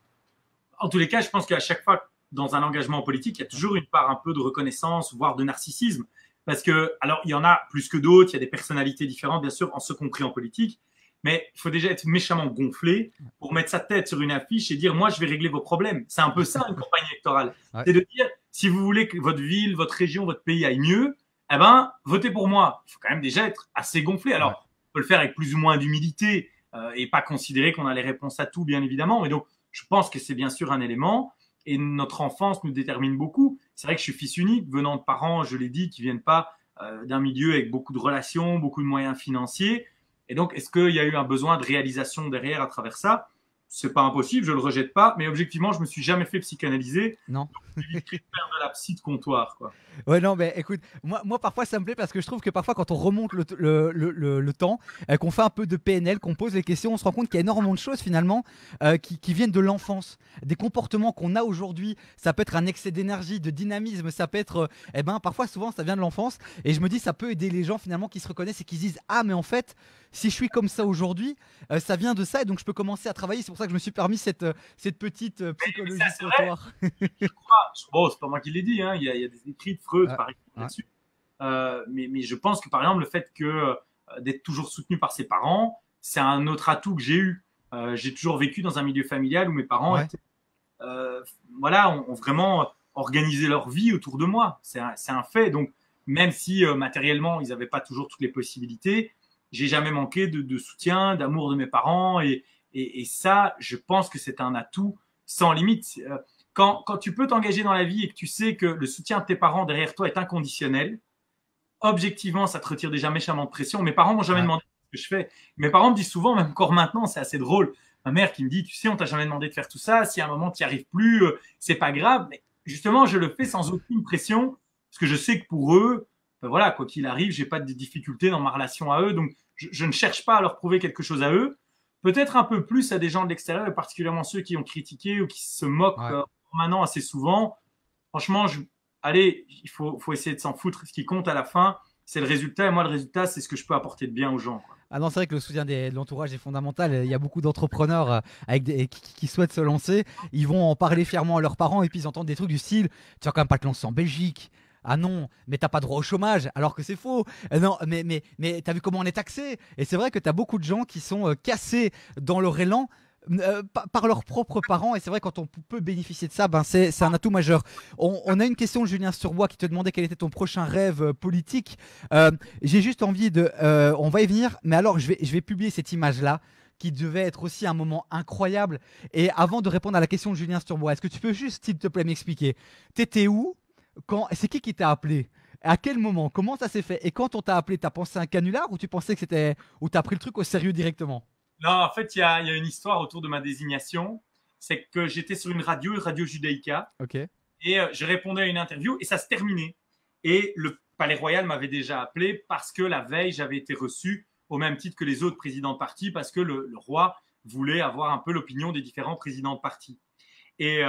En tous les cas, je pense qu'à chaque fois dans un engagement politique, il y a toujours une part un peu de reconnaissance, voire de narcissisme. Parce que, alors, il y en a plus que d'autres, il y a des personnalités différentes, bien sûr, en ce compris en politique. Mais il faut déjà être méchamment gonflé pour mettre sa tête sur une affiche et dire « moi, je vais régler vos problèmes ». C'est un peu ça, une campagne électorale. Ouais. C'est de dire « si vous voulez que votre ville, votre région, votre pays aille mieux, eh ben, votez pour moi ». Il faut quand même déjà être assez gonflé. Alors, on peut le faire avec plus ou moins d'humilité et pas considérer qu'on a les réponses à tout, bien évidemment. Mais donc, je pense que c'est bien sûr un élément. Et notre enfance nous détermine beaucoup. C'est vrai que je suis fils unique, venant de parents, je l'ai dit, qui ne viennent pas d'un milieu avec beaucoup de relations, beaucoup de moyens financiers. Et donc, est-ce qu'il y a eu un besoin de réalisation derrière à travers ça? C'est pas impossible, je le rejette pas, mais objectivement, je me suis jamais fait psychanalyser. Non. Donc, je vais faire de la psy de comptoir, quoi. Ouais, non, mais écoute, moi parfois ça me plaît parce que je trouve que parfois quand on remonte le temps, qu'on fait un peu de PNL, qu'on pose les questions, on se rend compte qu'il y a énormément de choses finalement qui viennent de l'enfance. Des comportements qu'on a aujourd'hui, ça peut être un excès d'énergie, de dynamisme, ça peut être, parfois souvent ça vient de l'enfance. Et je me dis, ça peut aider les gens finalement qui se reconnaissent et qui se disent, ah, mais en fait, si je suis comme ça aujourd'hui, ça vient de ça et donc je peux commencer à travailler. C'est pour ça que je me suis permis cette petite psychologie de comptoir. Je crois, bon, c'est pas moi qui l'ai dit, hein, il y a des écrits de Freud par exemple là-dessus. Mais je pense que par exemple le fait d'être toujours soutenu par ses parents, c'est un autre atout que j'ai eu. J'ai toujours vécu dans un milieu familial où mes parents ont vraiment organisé leur vie autour de moi. C'est un fait. Donc même si matériellement ils n'avaient pas toujours toutes les possibilités, j'ai jamais manqué de soutien, d'amour de mes parents et ça, je pense que c'est un atout sans limite. Quand tu peux t'engager dans la vie et que tu sais que le soutien de tes parents derrière toi est inconditionnel, objectivement, ça te retire déjà méchamment de pression. Mes parents m'ont jamais demandé ce que je fais. Mes parents me disent souvent, même encore maintenant, c'est assez drôle. Ma mère qui me dit, tu sais, on t'a jamais demandé de faire tout ça. Si à un moment tu n'y arrives plus, c'est pas grave. Mais justement, je le fais sans aucune pression parce que je sais que pour eux, voilà, quoi qu'il arrive, j'ai pas de difficultés dans ma relation à eux. Donc, je ne cherche pas à leur prouver quelque chose à eux. Peut-être un peu plus à des gens de l'extérieur, et particulièrement ceux qui ont critiqué ou qui se moquent maintenant assez souvent. Franchement, allez, il faut essayer de s'en foutre. Ce qui compte à la fin, c'est le résultat. Et moi, le résultat, c'est ce que je peux apporter de bien aux gens, quoi. Ah non, c'est vrai que le soutien de l'entourage est fondamental. Il y a beaucoup d'entrepreneurs qui souhaitent se lancer. Ils vont en parler fièrement à leurs parents et puis ils entendent des trucs du style « Tu vas quand même pas te lancer en Belgique ». Ah non, mais t'as pas droit au chômage, alors que c'est faux. Non, mais t'as vu comment on est taxé? Et c'est vrai que t'as beaucoup de gens qui sont cassés dans leur élan par leurs propres parents. Et c'est vrai, quand on peut bénéficier de ça, c'est un atout majeur. On a une question de Julien Sturbois qui te demandait quel était ton prochain rêve politique. J'ai juste envie on va y venir, mais alors je vais publier cette image-là qui devait être aussi un moment incroyable. Et avant de répondre à la question de Julien Sturbois, est-ce que tu peux juste, s'il te plaît, m'expliquer? T'étais où? C'est qui t'a appelé? À quel moment? Comment ça s'est fait? Et quand on t'a appelé, t'as pensé à un canular ou tu pensais que c'était... ou t'as pris le truc au sérieux directement? Non, en fait, il y a une histoire autour de ma désignation. C'est que j'étais sur une radio Judaïka. Ok. Et je répondais à une interview et ça se terminait. Et le Palais Royal m'avait déjà appelé parce que la veille, j'avais été reçu au même titre que les autres présidents de parti parce que le roi voulait avoir un peu l'opinion des différents présidents de parti. Et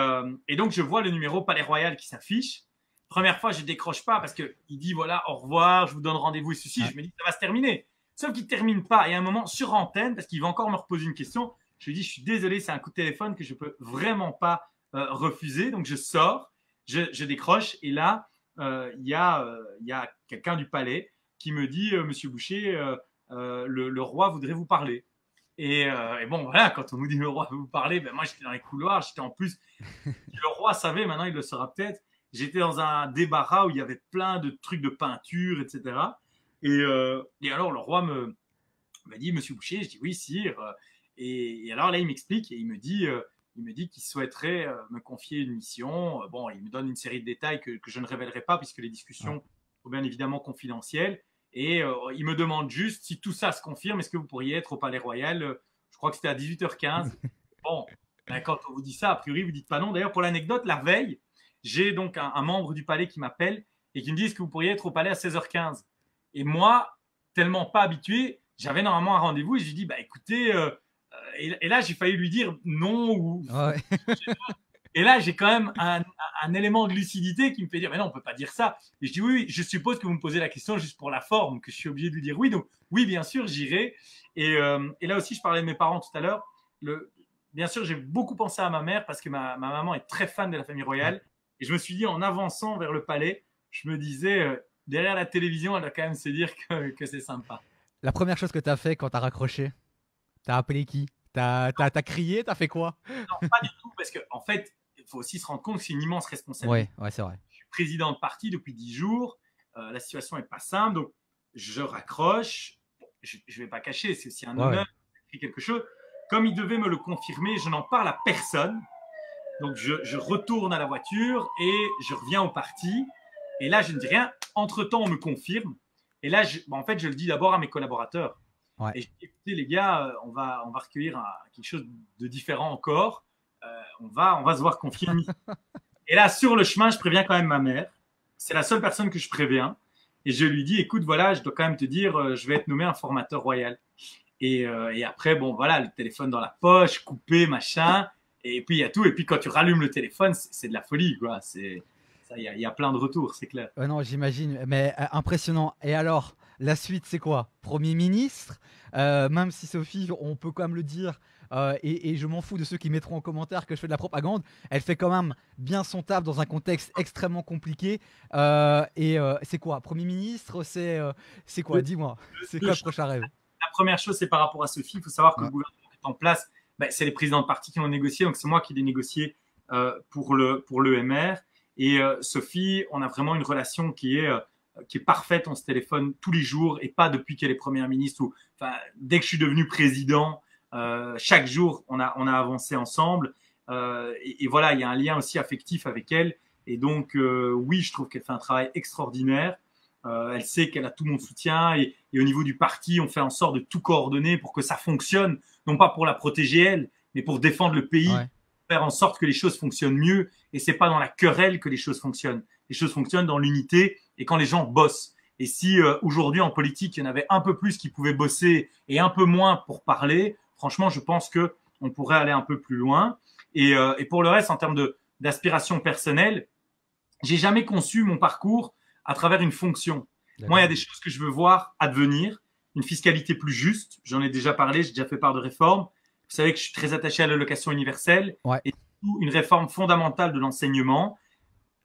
donc, je vois le numéro Palais Royal qui s'affiche. Première fois, je ne décroche pas parce qu'il dit voilà, au revoir, je vous donne rendez-vous et ceci. Je me dis ça va se terminer. Sauf qu'il ne termine pas. Et à un moment, sur antenne, parce qu'il va encore me reposer une question, je lui dis je suis désolé, c'est un coup de téléphone que je ne peux vraiment pas refuser. Donc, je sors, je décroche. Et là, il y a quelqu'un du palais qui me dit Monsieur Boucher, le roi voudrait vous parler. Et bon, voilà, quand on nous dit le roi veut vous parler, ben moi j'étais dans les couloirs, j'étais en plus. Le roi savait, maintenant il le saura peut-être. J'étais dans un débarras où il y avait plein de trucs de peinture, etc. Et alors le roi m'a dit Monsieur Boucher, je dis oui, sire. Et alors là il m'explique et il me dit qu'il souhaiterait me confier une mission. Bon, il me donne une série de détails que je ne révélerai pas puisque les discussions sont bien évidemment confidentielles. Et il me demande juste si tout ça se confirme, est-ce que vous pourriez être au Palais Royal je crois que c'était à 18h15. Bon, ben, quand on vous dit ça, a priori, vous dites pas non. D'ailleurs, pour l'anecdote, la veille, j'ai donc un membre du Palais qui m'appelle et qui me dit est-ce que vous pourriez être au Palais à 16h15. Et moi, tellement pas habitué, j'avais normalement un rendez-vous et je lui dis bah écoutez, et là j'ai failli lui dire non ou. Ouais. Et là, j'ai quand même un élément de lucidité qui me fait dire mais non, on peut pas dire ça. Et je dis oui, je suppose que vous me posez la question juste pour la forme, que je suis obligé de lui dire oui. Donc oui, bien sûr, j'irai. Et là aussi, je parlais de mes parents tout à l'heure. Bien sûr, j'ai beaucoup pensé à ma mère parce que ma maman est très fan de la famille royale. Et je me suis dit, en avançant vers le palais, je me disais, derrière la télévision, elle va quand même se dire que c'est sympa. La première chose que tu as fait quand tu as raccroché, tu as appelé qui? T'as crié? Tu as fait quoi? Non, pas du tout, parce qu'en fait, il faut aussi se rendre compte que c'est une immense responsabilité. Ouais, c'est vrai. Je suis président de parti depuis 10 jours. La situation n'est pas simple. Donc, je raccroche. Je ne vais pas cacher, c'est aussi un honneur d'écrire quelque chose. Comme il devait me le confirmer, je n'en parle à personne. Donc, je retourne à la voiture et je reviens au parti. Et là, je ne dis rien. Entre-temps, on me confirme. Et là, en fait, je le dis d'abord à mes collaborateurs. Ouais. Et je dis, écoutez, les gars, on va recueillir quelque chose de différent encore. On va se voir confier une mission. Et là, sur le chemin, je préviens quand même ma mère. C'est la seule personne que je préviens. Et je lui dis, écoute, voilà, je dois quand même te dire, je vais être nommé informateur royal. Et après, bon, voilà, le téléphone dans la poche, coupé, machin. Et puis, il y a tout. Et puis, quand tu rallumes le téléphone, c'est de la folie, quoi. Il y a plein de retours, c'est clair. Non, j'imagine. Mais impressionnant. Et alors, la suite, c'est quoi? Premier ministre, même si Sophie, on peut quand même le dire, et je m'en fous de ceux qui mettront en commentaire que je fais de la propagande, elle fait quand même bien son taf dans un contexte extrêmement compliqué. C'est quoi? Premier ministre, c'est quoi? Dis-moi. C'est quoi le prochain rêve? La première chose, c'est par rapport à Sophie. Il faut savoir que le gouvernement est en place. Ben, c'est les présidents de parti qui ont négocié. Donc, c'est moi qui l'ai négocié pour le MR. Et Sophie, on a vraiment une relation qui est parfaite. On se téléphone tous les jours et pas depuis qu'elle est première ministre. Dès que je suis devenu président, chaque jour, on a avancé ensemble. Et voilà, il y a un lien aussi affectif avec elle. Et donc, oui, je trouve qu'elle fait un travail extraordinaire. Elle sait qu'elle a tout mon soutien. Et au niveau du parti, on fait en sorte de tout coordonner pour que ça fonctionne. Non pas pour la protéger elle, mais pour défendre le pays. Ouais. Faire en sorte que les choses fonctionnent mieux. Et c'est pas dans la querelle que les choses fonctionnent. Les choses fonctionnent dans l'unité et quand les gens bossent. Et si aujourd'hui en politique, il y en avait un peu plus qui pouvaient bosser et un peu moins pour parler, franchement, je pense que on pourrait aller un peu plus loin. Et pour le reste, en termes d'aspiration personnelle, j'ai jamais conçu mon parcours à travers une fonction. Moi, il y a des choses que je veux voir advenir. Une fiscalité plus juste. J'en ai déjà parlé, j'ai déjà fait part de réformes. Vous savez que je suis très attaché à l'allocation universelle. Ouais. Et surtout, une réforme fondamentale de l'enseignement.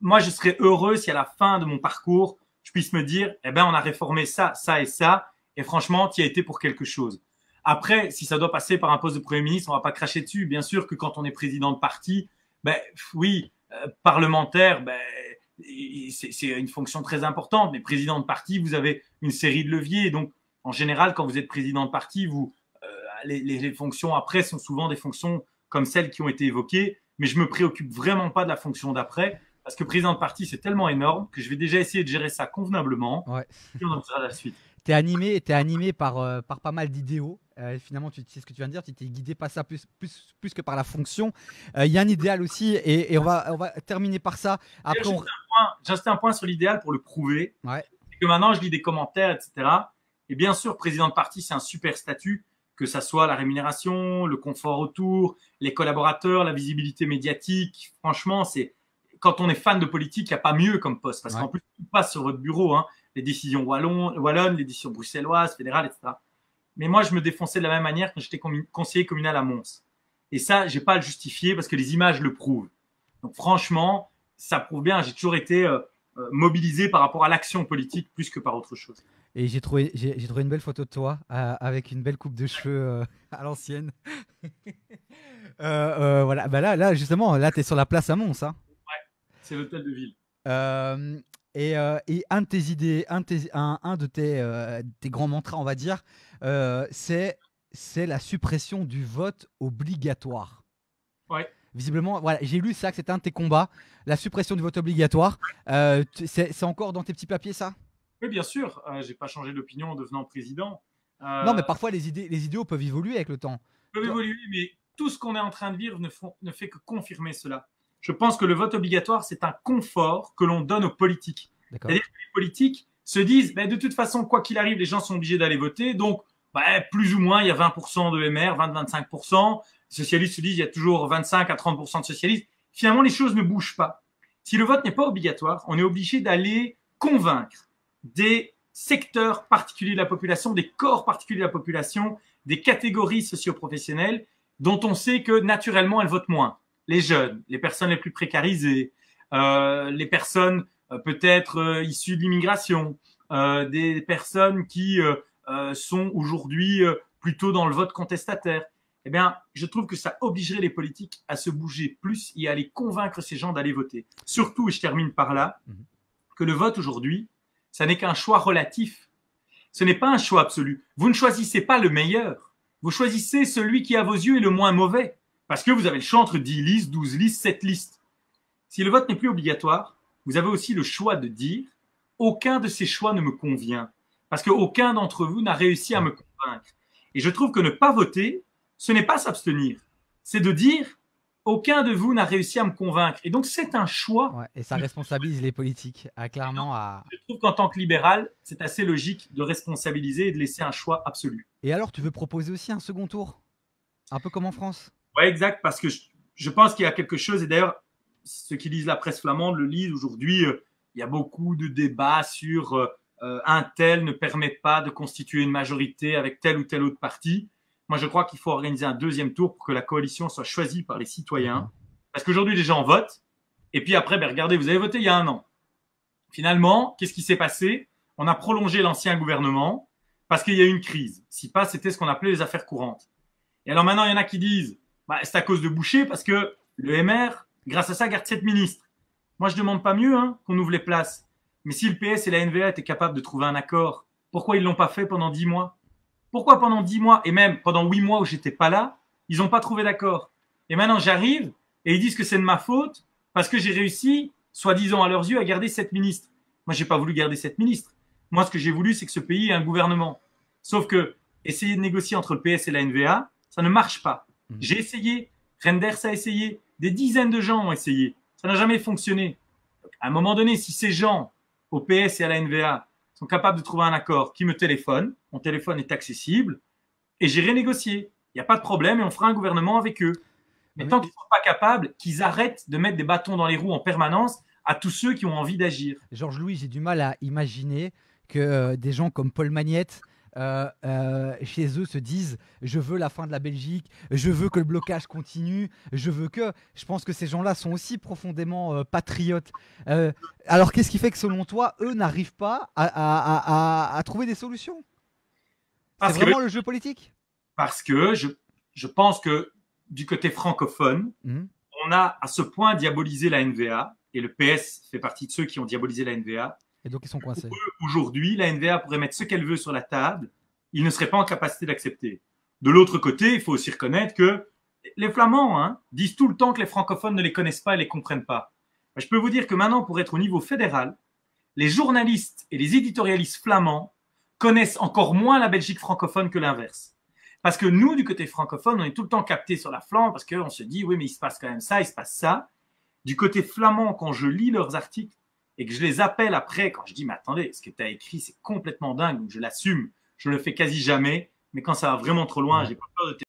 Moi, je serais heureux si à la fin de mon parcours, je puisse me dire, eh ben, on a réformé ça, ça et ça. Et franchement, tu y as été pour quelque chose. Après, si ça doit passer par un poste de Premier ministre, on va pas cracher dessus. Bien sûr que quand on est président de parti, ben, oui, parlementaire, ben, c'est une fonction très importante. Mais président de parti, vous avez une série de leviers. Donc, en général, quand vous êtes président de parti, les fonctions après sont souvent des fonctions comme celles qui ont été évoquées. Mais je me préoccupe vraiment pas de la fonction d'après. Parce que président de parti, c'est tellement énorme que je vais déjà essayer de gérer ça convenablement. Ouais. Et on en verra la suite. T'es animé par pas mal d'idéaux. finalement, tu sais ce que tu viens de dire, tu t'es guidé pas ça plus que par la fonction. Il y a un idéal aussi, et on va terminer par ça. Après, Juste un point sur l'idéal pour le prouver. Ouais. C'est que maintenant, je lis des commentaires, etc. Et bien sûr, président de parti, c'est un super statut, que ça soit la rémunération, le confort autour, les collaborateurs, la visibilité médiatique. Franchement, c'est quand on est fan de politique, il n'y a pas mieux comme poste. Parce qu'en plus, tout passe sur votre bureau, hein, les décisions wallonnes, les décisions bruxelloises, fédérales, etc. Mais moi, je me défonçais de la même manière quand j'étais conseiller communal à Mons. Et ça, j'ai pas à le justifier parce que les images le prouvent. Donc franchement, ça prouve bien, j'ai toujours été mobilisé par rapport à l'action politique plus que par autre chose. Et j'ai trouvé une belle photo de toi avec une belle coupe de cheveux à l'ancienne. Voilà, bah là, justement, là, tu es sur la place à Mons. Hein. C'est l'hôtel de ville. Et un de tes idées, un de tes grands mantras, on va dire, c'est la suppression du vote obligatoire. Ouais. Visiblement, voilà, j'ai lu ça, que c'était un de tes combats, la suppression du vote obligatoire. C'est encore dans tes petits papiers, ça? Oui, bien sûr. J'ai pas changé d'opinion en devenant président. Non, mais parfois, les idéaux peuvent évoluer avec le temps. Peuvent évoluer, mais tout ce qu'on est en train de vivre ne fait que confirmer cela. Je pense que le vote obligatoire, c'est un confort que l'on donne aux politiques. C'est-à-dire que les politiques se disent, de toute façon, quoi qu'il arrive, les gens sont obligés d'aller voter. Donc, plus ou moins, il y a 20% de MR, 20-25%. Les socialistes se disent, il y a toujours 25 à 30% de socialistes. Finalement, les choses ne bougent pas. Si le vote n'est pas obligatoire, on est obligé d'aller convaincre des secteurs particuliers de la population, des corps particuliers de la population, des catégories socio-professionnelles dont on sait que naturellement, elles votent moins. Les jeunes, les personnes les plus précarisées, les personnes peut-être issues de l'immigration, des personnes qui sont aujourd'hui plutôt dans le vote contestataire. Eh bien, je trouve que ça obligerait les politiques à se bouger plus et à aller convaincre ces gens d'aller voter. Surtout, et je termine par là, que le vote aujourd'hui, ça n'est qu'un choix relatif. Ce n'est pas un choix absolu. Vous ne choisissez pas le meilleur. Vous choisissez celui qui, à vos yeux, est le moins mauvais. Parce que vous avez le choix entre 10 listes, 12 listes, 7 listes. Si le vote n'est plus obligatoire, vous avez aussi le choix de dire « aucun de ces choix ne me convient ». Parce qu'aucun d'entre vous n'a réussi à me convaincre. Et je trouve que ne pas voter, ce n'est pas s'abstenir. C'est de dire « aucun de vous n'a réussi à me convaincre ». Et donc, c'est un choix. Ouais, et ça responsabilise les politiques, clairement. Je trouve qu'en tant que libéral, c'est assez logique de responsabiliser et de laisser un choix absolu. Et alors, tu veux proposer aussi un second tour? Un peu comme en France? Oui, exact, parce que je pense qu'il y a quelque chose, et d'ailleurs, ceux qui lisent la presse flamande le lisent aujourd'hui, il y a beaucoup de débats sur un tel ne permet pas de constituer une majorité avec tel ou tel autre parti. Moi, je crois qu'il faut organiser un deuxième tour pour que la coalition soit choisie par les citoyens. Parce qu'aujourd'hui, les gens votent, et puis après, regardez, vous avez voté il y a un an. Finalement, qu'est-ce qui s'est passé? On a prolongé l'ancien gouvernement parce qu'il y a eu une crise. Si pas, c'était ce qu'on appelait les affaires courantes. Et alors maintenant, il y en a qui disent c'est à cause de Boucher parce que le MR, grâce à ça, garde 7 ministres. Moi, je ne demande pas mieux qu'on ouvre les places. Mais si le PS et la NVA étaient capables de trouver un accord, pourquoi ils ne l'ont pas fait pendant 10 mois? Pourquoi pendant 10 mois et même pendant 8 mois où j'étais pas là, ils n'ont pas trouvé d'accord? Et maintenant, j'arrive et ils disent que c'est de ma faute parce que j'ai réussi, soi-disant à leurs yeux, à garder 7 ministres. Moi, j'ai pas voulu garder 7 ministres. Moi, ce que j'ai voulu, c'est que ce pays ait un gouvernement. Sauf que essayer de négocier entre le PS et la NVA, ça ne marche pas. J'ai essayé, Renders a essayé, des dizaines de gens ont essayé. Ça n'a jamais fonctionné. Donc, à un moment donné, si ces gens, au PS et à la NVA, sont capables de trouver un accord, qui me téléphone, mon téléphone est accessible, et j'irai négocier. Il n'y a pas de problème et on fera un gouvernement avec eux. Mais tant qu'ils ne sont pas capables, qu'ils arrêtent de mettre des bâtons dans les roues en permanence à tous ceux qui ont envie d'agir. Georges Louis, j'ai du mal à imaginer que des gens comme Paul Magnette, chez eux, se disent je veux la fin de la Belgique, je veux que le blocage continue, je veux que... Je pense que ces gens-là sont aussi profondément patriotes. Alors qu'est-ce qui fait que selon toi, eux n'arrivent pas à trouver des solutions? C'est vraiment le jeu politique? Parce que je pense que du côté francophone, on a à ce point diabolisé la NVA, et le PS fait partie de ceux qui ont diabolisé la NVA. Et donc ils sont coincés. Aujourd'hui, la NVA pourrait mettre ce qu'elle veut sur la table, ils ne seraient pas en capacité d'accepter. De l'autre côté, il faut aussi reconnaître que les Flamands disent tout le temps que les francophones ne les connaissent pas et ne les comprennent pas. Je peux vous dire que maintenant, pour être au niveau fédéral, les journalistes et les éditorialistes flamands connaissent encore moins la Belgique francophone que l'inverse. Parce que nous, du côté francophone, on est tout le temps capté sur la Flandre parce qu'on se dit, oui, mais il se passe quand même ça, il se passe ça. Du côté flamand, quand je lis leurs articles et que je les appelle après, quand je dis, mais attendez, ce que tu as écrit, c'est complètement dingue, donc je l'assume, je le fais quasi jamais, mais quand ça va vraiment trop loin, j'ai pas peur de